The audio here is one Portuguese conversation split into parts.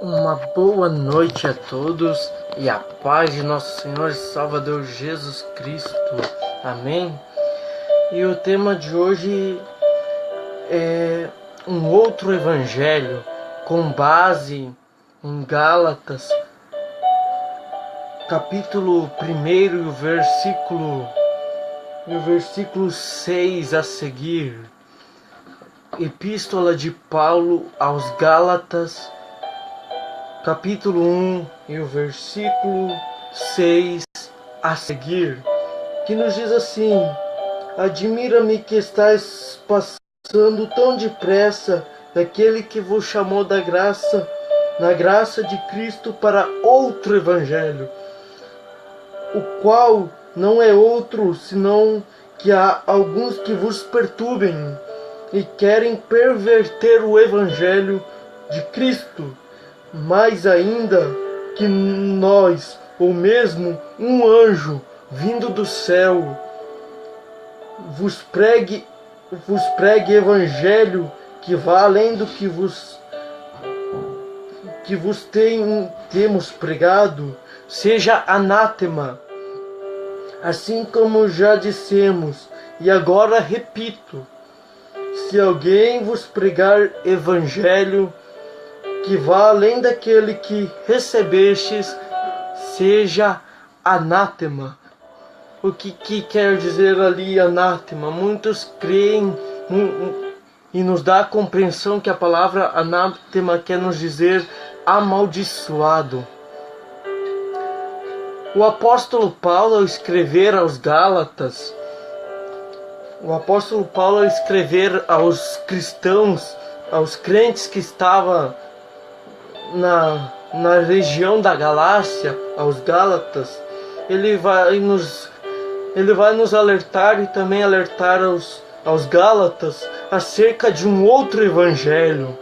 Uma boa noite a todos e a paz de nosso Senhor e Salvador Jesus Cristo. Amém? E o tema de hoje é um outro evangelho com base em Gálatas, capítulo 1 e o versículo 6 a seguir. Epístola de Paulo aos Gálatas, capítulo 1 e o versículo 6 a seguir, que nos diz assim: Admira-me que estáis passando tão depressa daquele que vos chamou na graça de Cristo para outro evangelho, o qual não é outro senão que há alguns que vos perturbem e querem perverter o evangelho de Cristo. Mais ainda que nós, ou mesmo um anjo vindo do céu, vos pregue evangelho que vá além do que vos temos pregado, seja anátema. Assim como já dissemos, e agora repito: se alguém vos pregar evangelho que vá além daquele que recebestes, seja anátema. O que quer dizer ali anátema? Muitos creem e nos dá a compreensão que a palavra anátema quer nos dizer amaldiçoado. O apóstolo Paulo, ao escrever aos Gálatas, aos cristãos, aos crentes que estavam na região da Galácia, aos Gálatas, ele vai nos alertar e também alertar aos Gálatas acerca de um outro evangelho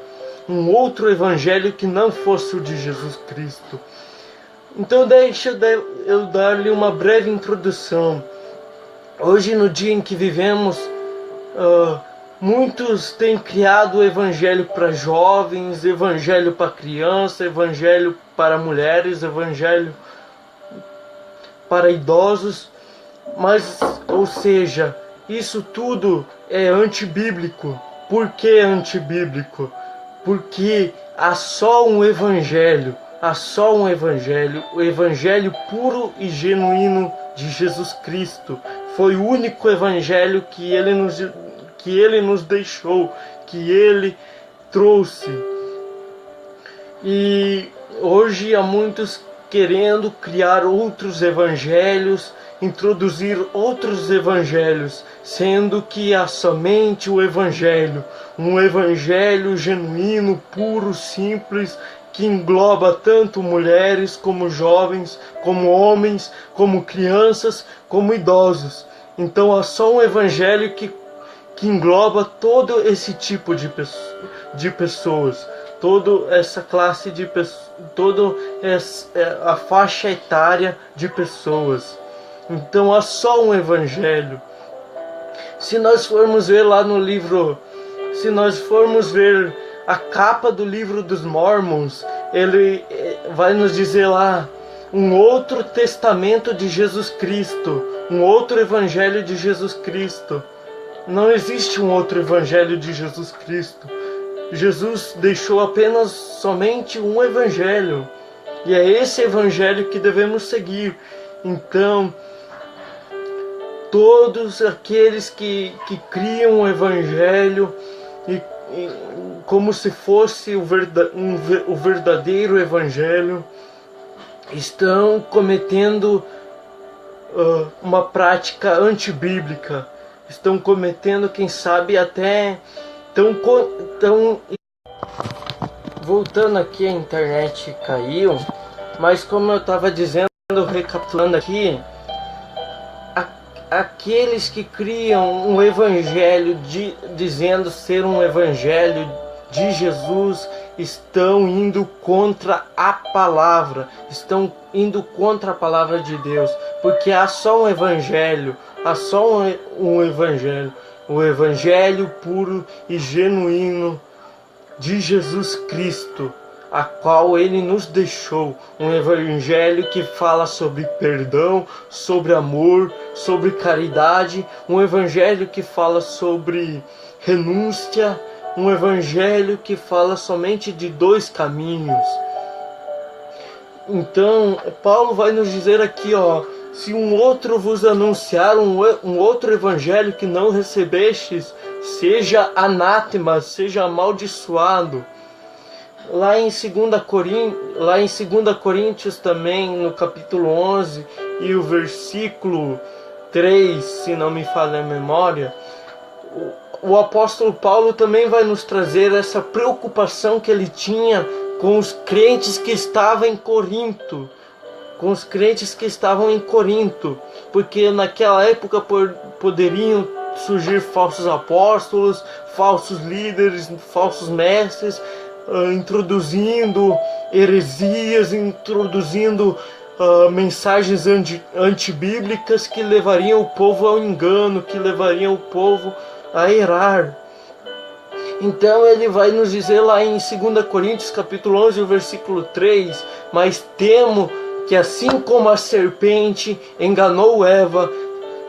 que não fosse o de Jesus Cristo. Então deixa eu dar-lhe uma breve introdução. Hoje, no dia em que vivemos, muitos têm criado o evangelho para jovens, evangelho para criança, evangelho para mulheres, evangelho para idosos, ou seja, isso tudo é antibíblico. Por que antibíblico? Porque há só um evangelho, o evangelho puro e genuíno de Jesus Cristo. Foi o único evangelho que ele nos deixou, que ele trouxe. E hoje há muitos querendo criar outros evangelhos, introduzir outros evangelhos, sendo que há somente o evangelho, um evangelho genuíno, puro, simples, que engloba tanto mulheres como jovens, como homens, como crianças, como idosos. Então há só um evangelho que engloba todo esse tipo de pessoas, toda essa classe de pessoas, toda a faixa etária de pessoas. Então há só um evangelho. Se nós formos ver lá no livro, se nós formos ver a capa do livro dos Mormons, ele vai nos dizer lá um outro testamento de Jesus Cristo, um outro evangelho de Jesus Cristo. Não existe um outro evangelho de Jesus Cristo. Jesus deixou apenas somente um evangelho, e é esse evangelho que devemos seguir. Então, todos aqueles que criam um evangelho como se fosse o verdadeiro evangelho, estão cometendo uma prática antibíblica. Estão cometendo, quem sabe, até voltando aqui, a internet caiu, mas como eu estava dizendo, recapitulando aqui, aqueles que criam um evangelho dizendo ser um evangelho de Jesus estão indo contra a palavra, estão indo contra a palavra de Deus, porque há só um evangelho, o evangelho puro e genuíno de Jesus Cristo. a qual ele nos deixou, um evangelho que fala sobre perdão, sobre amor, sobre caridade, um evangelho que fala sobre renúncia, um evangelho que fala somente de dois caminhos. Então, Paulo vai nos dizer aqui, se um outro vos anunciar um outro evangelho que não recebestes, seja anátema, seja amaldiçoado. Lá em 2 Coríntios também, no capítulo 11 e o versículo 3, se não me falha a memória, o apóstolo Paulo também vai nos trazer essa preocupação que ele tinha com os crentes que estavam em Corinto. Porque naquela época poderiam surgir falsos apóstolos, falsos líderes, falsos mestres, introduzindo heresias, introduzindo mensagens antibíblicas que levariam o povo ao engano, que levariam o povo a errar. Então ele vai nos dizer lá em 2 Coríntios capítulo 11, o versículo 3, mas temo que assim como a serpente enganou Eva,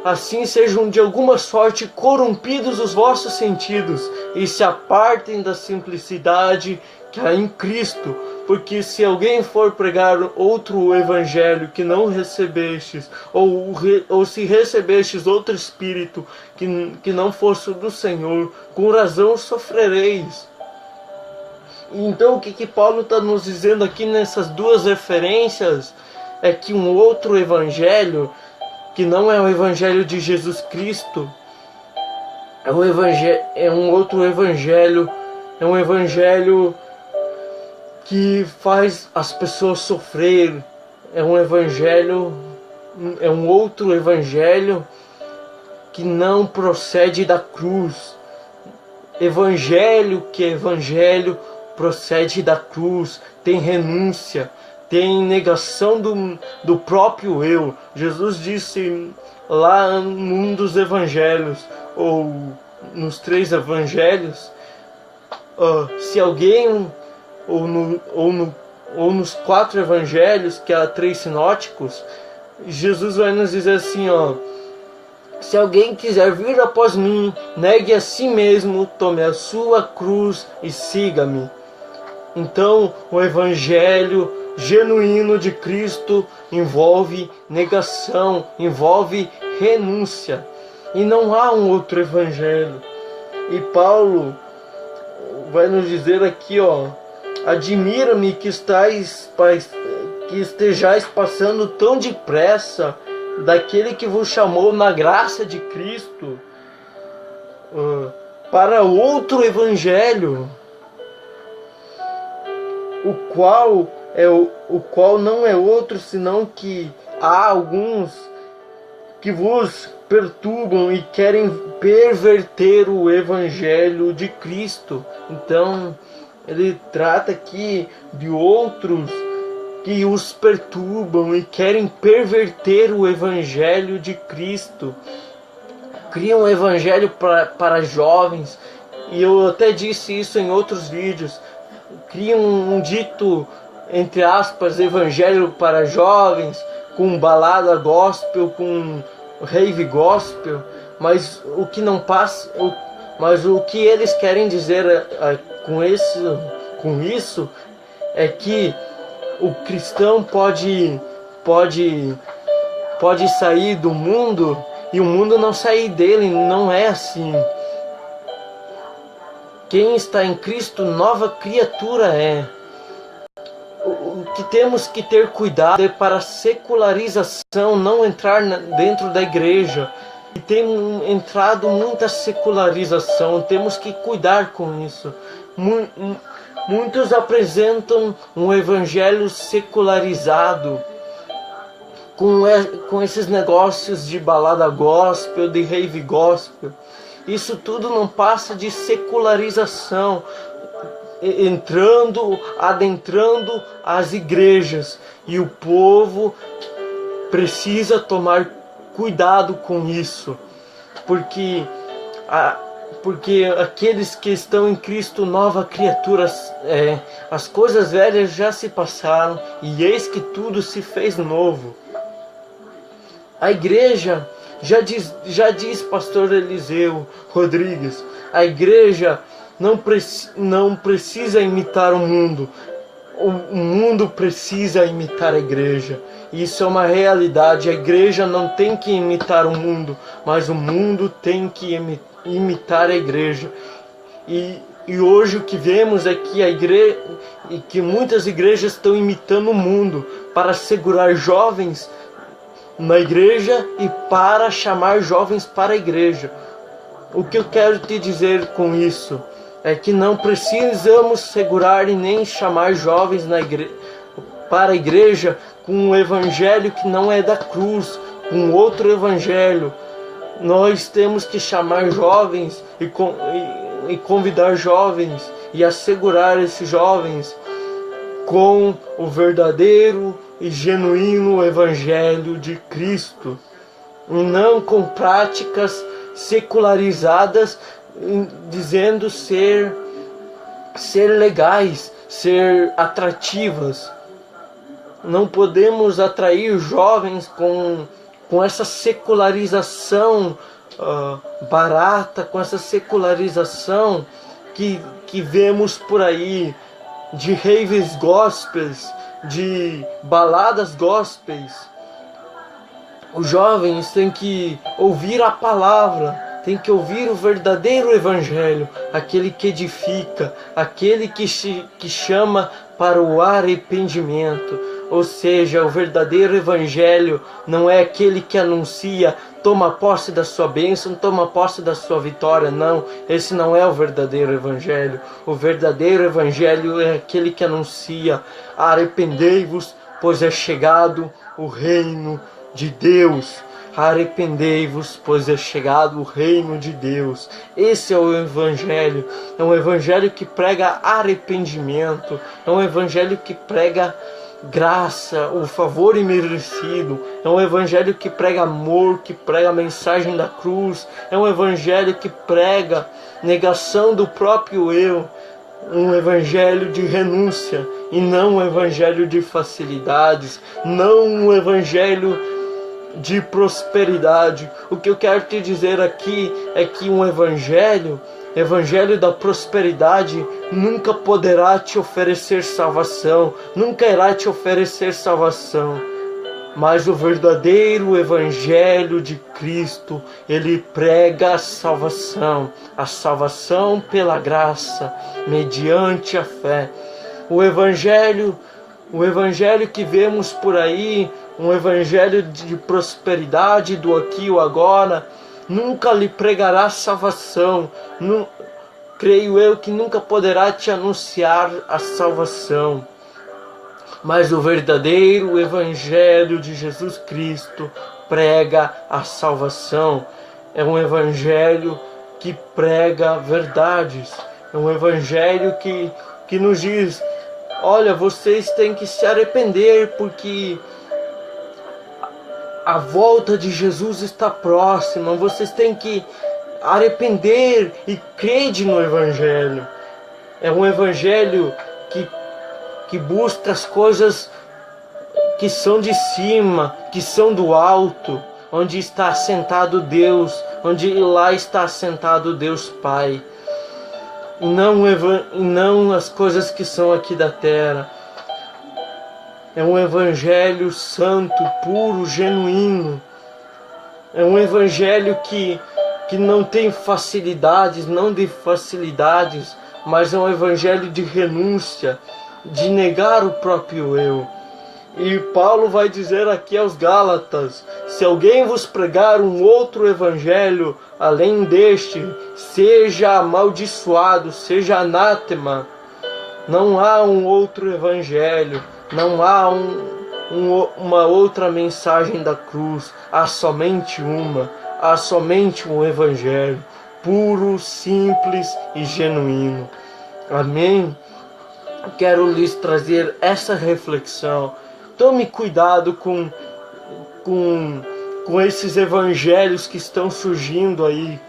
assim sejam de alguma sorte corrompidos os vossos sentidos e se apartem da simplicidade que há em Cristo. Porque se alguém for pregar outro evangelho que não recebestes, ou se recebestes outro espírito que não fosse do Senhor, com razão sofrereis. Então o que Paulo está nos dizendo aqui nessas duas referências é que um outro evangelho, que não é o evangelho de Jesus Cristo, é um evangelho que faz as pessoas sofrer, é um outro evangelho que não procede da cruz. Evangelho procede da cruz, tem renúncia, tem negação do próprio eu. Jesus disse lá num dos evangelhos, ou nos 3 evangelhos, se alguém, ou nos 4 evangelhos, que há 3 sinóticos, Jesus vai nos dizer assim, se alguém quiser vir após mim, negue a si mesmo, tome a sua cruz e siga-me. Então, o evangelho genuíno de Cristo envolve negação, envolve renúncia. E não há um outro evangelho. E Paulo vai nos dizer aqui, admira-me que estejais passando tão depressa daquele que vos chamou na graça de Cristo para outro evangelho, o qual não é outro senão que há alguns que vos perturbam e querem perverter o evangelho de Cristo. Então ele trata aqui de outros que os perturbam e querem perverter o evangelho de Cristo. Criam um evangelho para jovens, e eu até disse isso em outros vídeos. Criam um dito, entre aspas, evangelho para jovens, com balada gospel, com rave gospel, mas o que não passa, mas o que eles querem dizer com isso é que o cristão pode sair do mundo e o mundo não sair dele. Não é assim. Quem está em Cristo, nova criatura é. O que temos que ter cuidado é para a secularização não entrar dentro da igreja. E tem entrado muita secularização, temos que cuidar com isso. Muitos apresentam um evangelho secularizado, com esses negócios de balada gospel, de rave gospel. Isso tudo não passa de secularização, adentrando as igrejas. E o povo precisa tomar cuidado com isso, porque porque aqueles que estão em Cristo, nova criatura, as coisas velhas já se passaram e eis que tudo se fez novo. A igreja, já diz pastor Eliseu Rodrigues, a igreja não precisa imitar o mundo. O mundo precisa imitar a igreja. Isso é uma realidade. A igreja não tem que imitar o mundo, mas o mundo tem que imitar a igreja. E hoje o que vemos é que muitas igrejas estão imitando o mundo para segurar jovens na igreja e para chamar jovens para a igreja. O que eu quero te dizer com isso é que não precisamos segurar e nem chamar jovens para a igreja com um evangelho que não é da cruz, com outro evangelho. Nós temos que chamar jovens e convidar jovens e assegurar esses jovens com o verdadeiro e genuíno evangelho de Cristo, não com práticas secularizadas dizendo ser legais, ser atrativas. Não podemos atrair jovens com essa secularização barata, com essa secularização que vemos por aí, de raves gospels, de baladas gospels. Os jovens têm que ouvir a palavra, tem que ouvir o verdadeiro evangelho, aquele que edifica, aquele que chama para o arrependimento. Ou seja, o verdadeiro evangelho não é aquele que anuncia: toma posse da sua bênção, toma posse da sua vitória. Não, esse não é o verdadeiro evangelho. O verdadeiro evangelho é aquele que anuncia: arrependei-vos, pois é chegado o reino de Deus. Arrependei-vos, pois é chegado o reino de Deus. Esse é o evangelho. É um evangelho que prega arrependimento. É um evangelho que prega graça, o favor imerecido. É um evangelho que prega amor, que prega a mensagem da cruz. É um evangelho que prega negação do próprio eu. Um evangelho de renúncia e não um evangelho de facilidades, não um evangelho de prosperidade. O que eu quero te dizer aqui é que um evangelho da prosperidade nunca poderá te oferecer salvação, nunca irá te oferecer salvação. Mas o verdadeiro evangelho de Cristo, ele prega a salvação pela graça, mediante a fé. O evangelho que vemos por aí, um evangelho de prosperidade, do aqui e o agora, nunca lhe pregará salvação. Creio eu que nunca poderá te anunciar a salvação. Mas o verdadeiro evangelho de Jesus Cristo prega a salvação. É um evangelho que prega verdades. É um evangelho que nos diz: olha, vocês têm que se arrepender, porque a volta de Jesus está próxima. Vocês têm que arrepender e crede no evangelho. É um evangelho que busca as coisas que são de cima, que são do alto, onde está assentado Deus, onde lá está assentado Deus Pai, e não as coisas que são aqui da terra. É um evangelho santo, puro, genuíno. É um evangelho que não tem facilidades, não de facilidades, mas é um evangelho de renúncia, de negar o próprio eu. E Paulo vai dizer aqui aos Gálatas: se alguém vos pregar um outro evangelho além deste, seja amaldiçoado, seja anátema. Não há um outro evangelho, não há uma outra mensagem da cruz, há somente uma, há somente um evangelho puro, simples e genuíno. Amém? Quero lhes trazer essa reflexão. Tome cuidado com esses evangelhos que estão surgindo aí.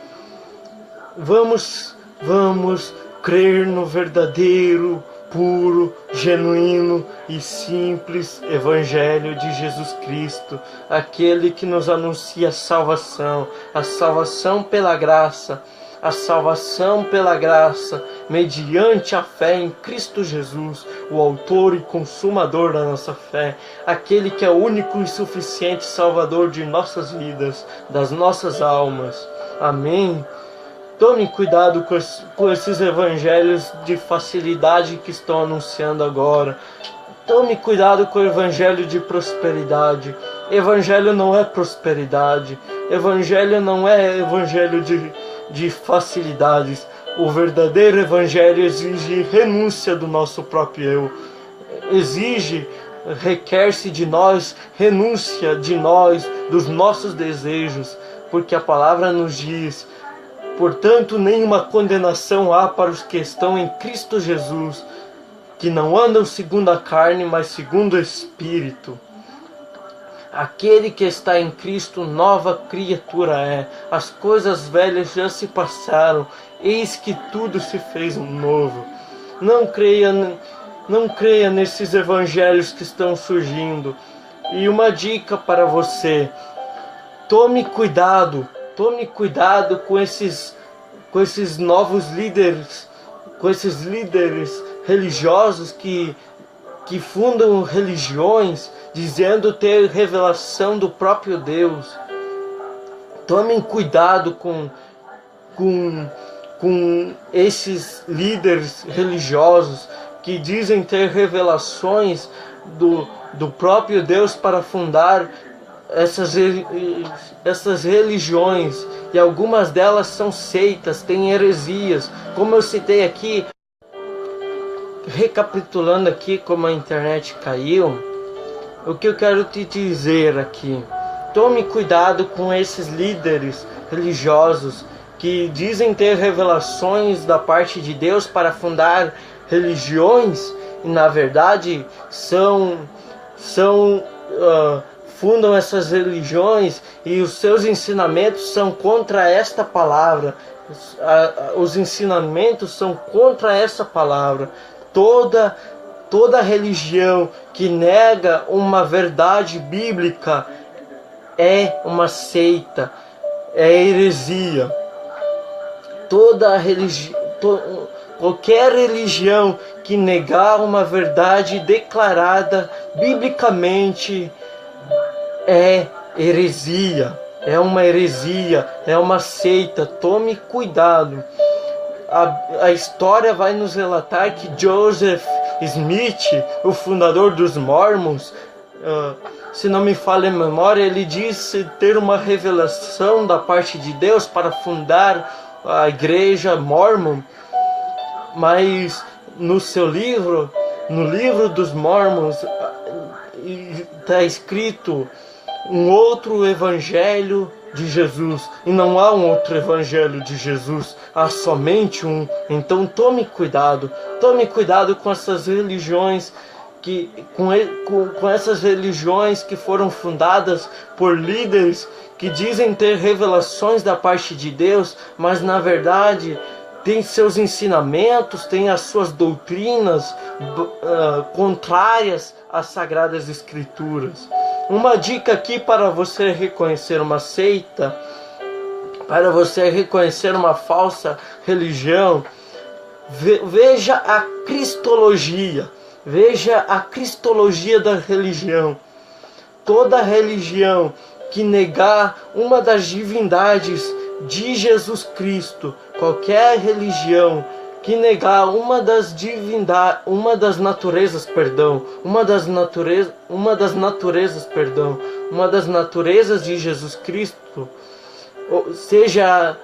Vamos crer no verdadeiro, puro, genuíno e simples Evangelho de Jesus Cristo, aquele que nos anuncia a salvação pela graça, mediante a fé em Cristo Jesus, o autor e consumador da nossa fé, aquele que é o único e suficiente Salvador de nossas vidas, das nossas almas. Amém. Tome cuidado com esses evangelhos de facilidade que estão anunciando agora. Tome cuidado com o evangelho de prosperidade. Evangelho não é prosperidade. Evangelho não é evangelho de facilidades. O verdadeiro evangelho exige renúncia do nosso próprio eu. Requer-se de nós renúncia de nós, dos nossos desejos. Porque a palavra nos diz: portanto, nenhuma condenação há para os que estão em Cristo Jesus, que não andam segundo a carne, mas segundo o Espírito. Aquele que está em Cristo, nova criatura é. As coisas velhas já se passaram, eis que tudo se fez novo. Não creia nesses evangelhos que estão surgindo. E uma dica para você: tome cuidado com esses novos líderes, com esses líderes religiosos que fundam religiões dizendo ter revelação do próprio Deus. Tomem cuidado com esses líderes religiosos que dizem ter revelações do próprio Deus para fundar essas religiões, e algumas delas são seitas, têm heresias, como eu citei aqui. Recapitulando aqui como a internet caiu, o que eu quero te dizer aqui: tome cuidado com esses líderes religiosos que dizem ter revelações da parte de Deus para fundar religiões, e na verdade fundam essas religiões e os seus ensinamentos são contra esta palavra. Os ensinamentos são contra essa palavra. Toda religião que nega uma verdade bíblica é uma seita, é heresia. Qualquer religião que negar uma verdade declarada biblicamente é heresia, é uma heresia, é uma seita. Tome cuidado. A história vai nos relatar que Joseph Smith, o fundador dos Mormons, se não me falha a memória, ele disse ter uma revelação da parte de Deus para fundar a igreja Mormon, mas no seu livro, no livro dos Mormons, está escrito um outro evangelho de Jesus, e não há um outro evangelho de Jesus, há somente um. Então tome cuidado com essas religiões com essas religiões que foram fundadas por líderes que dizem ter revelações da parte de Deus, mas na verdade tem seus ensinamentos, tem as suas doutrinas contrárias às Sagradas Escrituras. Uma dica aqui para você reconhecer uma seita, para você reconhecer uma falsa religião: veja a cristologia. Veja a cristologia da religião. Toda religião que negar uma das divindades de Jesus Cristo, qualquer religião que negar uma das naturezas de Jesus Cristo, seja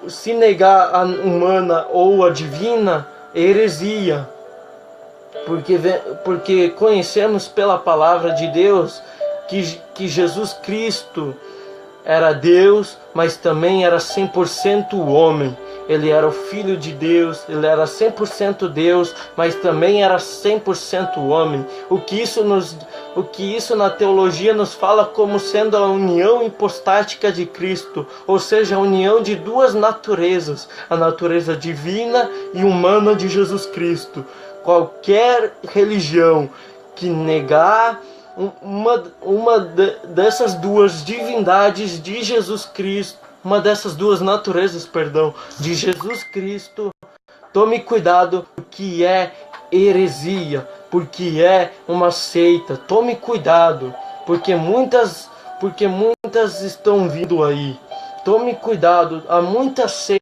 se negar a humana ou a divina, é heresia. Porque conhecemos pela palavra de Deus que Jesus Cristo era Deus, mas também era 100% homem. ele era o Filho de Deus, ele era 100% Deus, mas também era 100% homem. O que isso na teologia nos fala como sendo a união hipostática de Cristo, ou seja, a união de duas naturezas, a natureza divina e humana de Jesus Cristo. Qualquer religião que negar dessas duas divindades de Jesus Cristo, uma dessas duas naturezas, de Jesus Cristo, tome cuidado, porque é heresia, porque é uma seita. Tome cuidado, porque muitas estão vindo aí. Tome cuidado, há muitas seitas.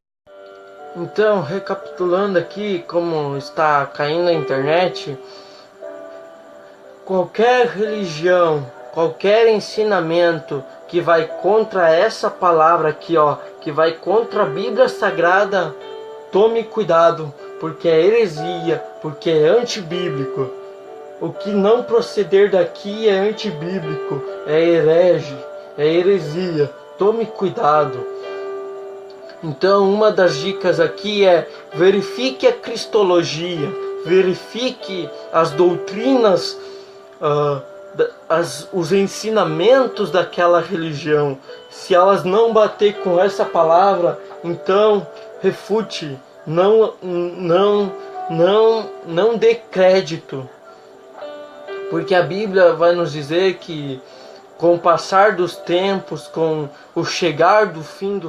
Então, recapitulando aqui como está caindo na internet, qualquer religião, qualquer ensinamento que vai contra essa palavra aqui, que vai contra a Bíblia Sagrada, tome cuidado, porque é heresia, porque é antibíblico. O que não proceder daqui é antibíblico, é herege, é heresia. Tome cuidado. Então, uma das dicas aqui é: verifique a cristologia, verifique as doutrinas, os ensinamentos daquela religião. Se elas não bater com essa palavra, então refute, não dê crédito, porque a Bíblia vai nos dizer que com o passar dos tempos, com o chegar do fim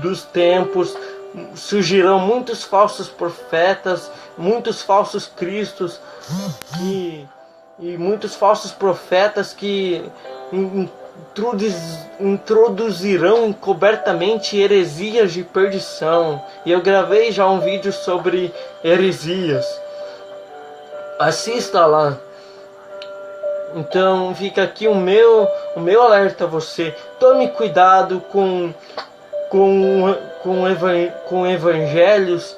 dos tempos, surgirão muitos falsos profetas, muitos falsos cristos e muitos falsos profetas que introduzirão encobertamente heresias de perdição. E eu gravei já um vídeo sobre heresias. Assista lá. Então fica aqui o meu alerta a você. Tome cuidado com evangelhos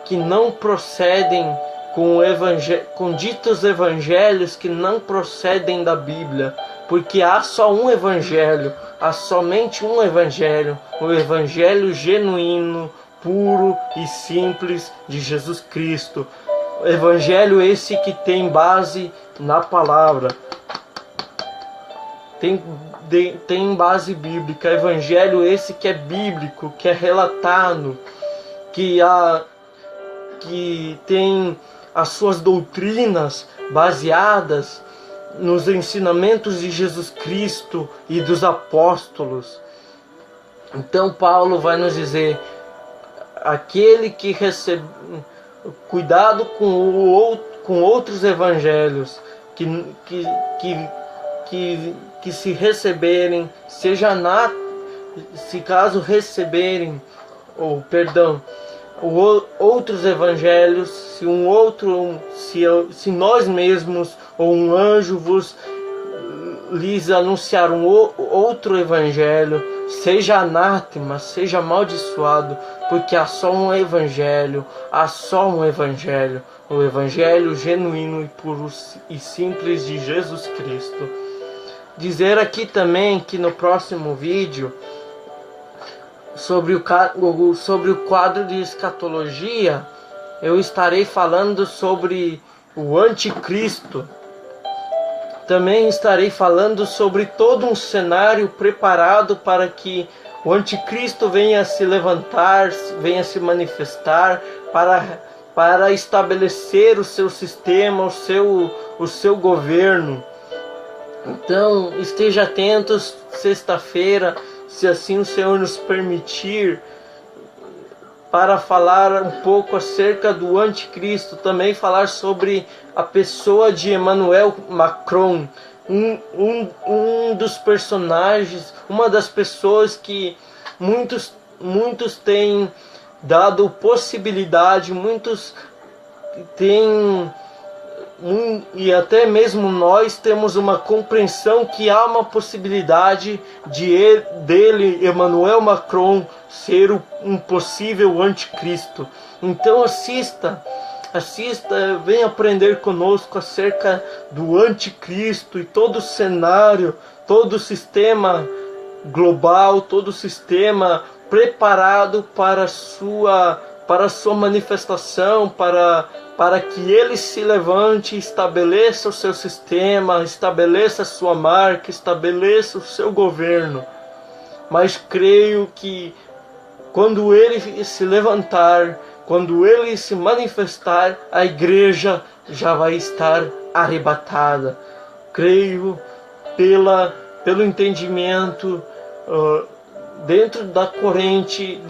que não procedem, com ditos evangelhos que não procedem da Bíblia, porque há só um evangelho, há somente um evangelho, o evangelho genuíno, puro e simples de Jesus Cristo. Evangelho esse que tem base na palavra, tem base bíblica. Evangelho esse que é bíblico, que é relatado, que tem as suas doutrinas baseadas nos ensinamentos de Jesus Cristo e dos apóstolos. Então Paulo vai nos dizer: aquele que recebe, cuidado com outros evangelhos que se receberem, se caso receberem, outros evangelhos, se nós mesmos ou um anjo lhes anunciar outro evangelho, seja anátema, seja amaldiçoado, porque há só um evangelho, o evangelho genuíno e puro e simples de Jesus Cristo. Dizer aqui também que no próximo vídeo, sobre o quadro de escatologia, eu estarei falando sobre o anticristo. Também estarei falando sobre todo um cenário preparado para que o anticristo venha se levantar, venha se manifestar para estabelecer o seu sistema, o seu governo. Então esteja atentos sexta-feira, se assim o Senhor nos permitir, para falar um pouco acerca do anticristo, também falar sobre a pessoa de Emmanuel Macron, um dos personagens, uma das pessoas que muitos têm dado possibilidade, muitos têm, e até mesmo nós temos uma compreensão que há uma possibilidade dele, Emmanuel Macron, ser um possível anticristo. Então assista, venha aprender conosco acerca do anticristo e todo o cenário, todo o sistema global, todo o sistema preparado para a sua manifestação, para que ele se levante, estabeleça o seu sistema, estabeleça a sua marca, estabeleça o seu governo. Mas creio que quando ele se levantar, quando ele se manifestar, a igreja já vai estar arrebatada. Creio pelo entendimento dentro da corrente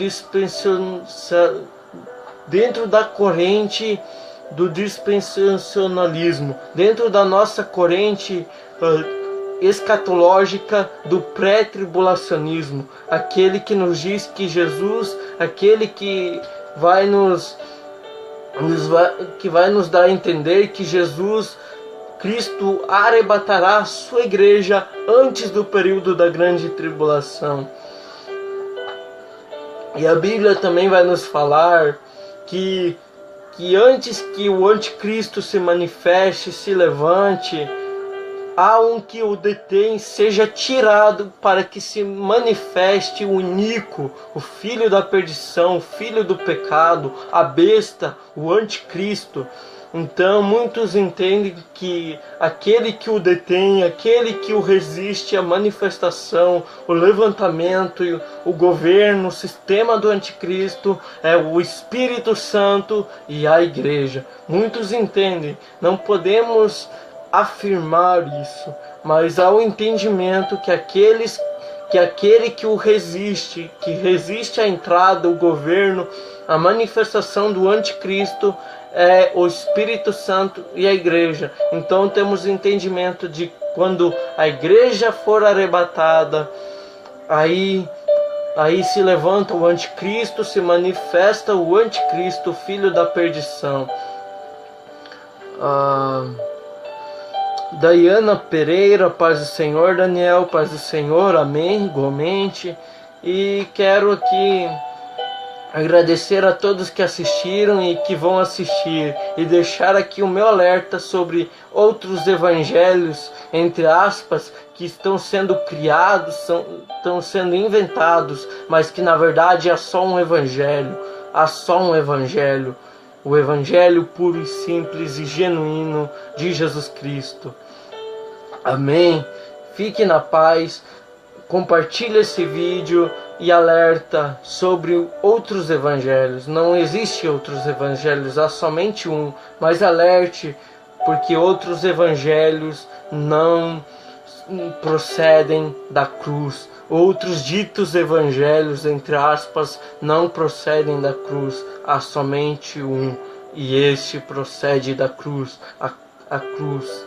do dispensacionalismo, dentro da nossa corrente escatológica do pré-tribulacionismo, aquele que nos diz que Jesus, aquele que vai nos dar a entender que Jesus Cristo arrebatará a sua igreja antes do período da grande tribulação. E a Bíblia também vai nos falar que antes que o anticristo se manifeste, se levante, há um que o detém, seja tirado para que se manifeste o iníquo, o filho da perdição, o filho do pecado, a besta, o anticristo. Então muitos entendem que aquele que o detém, aquele que o resiste à manifestação, o levantamento, o governo, o sistema do anticristo é o Espírito Santo e a igreja. Muitos entendem, não podemos afirmar isso, mas há o entendimento que aquele que o resiste, que resiste à entrada, o governo, a manifestação do anticristo é o Espírito Santo e a igreja. Então temos entendimento de quando a igreja for arrebatada, aí se levanta o anticristo, se manifesta o anticristo, filho da perdição. Daiana Pereira, paz do Senhor. Daniel, paz do Senhor, amém, igualmente. E quero aqui agradecer a todos que assistiram e que vão assistir, e deixar aqui o meu alerta sobre outros evangelhos, entre aspas, que estão sendo criados, estão sendo inventados, mas que na verdade há só um evangelho, o evangelho puro e simples e genuíno de Jesus Cristo. Amém. Fique na paz. Compartilhe esse vídeo e alerta sobre outros evangelhos. Não existe outros evangelhos, há somente um. Mas alerte, porque outros evangelhos não procedem da cruz. Outros ditos evangelhos, entre aspas, não procedem da cruz. Há somente um, e este procede da cruz, a cruz.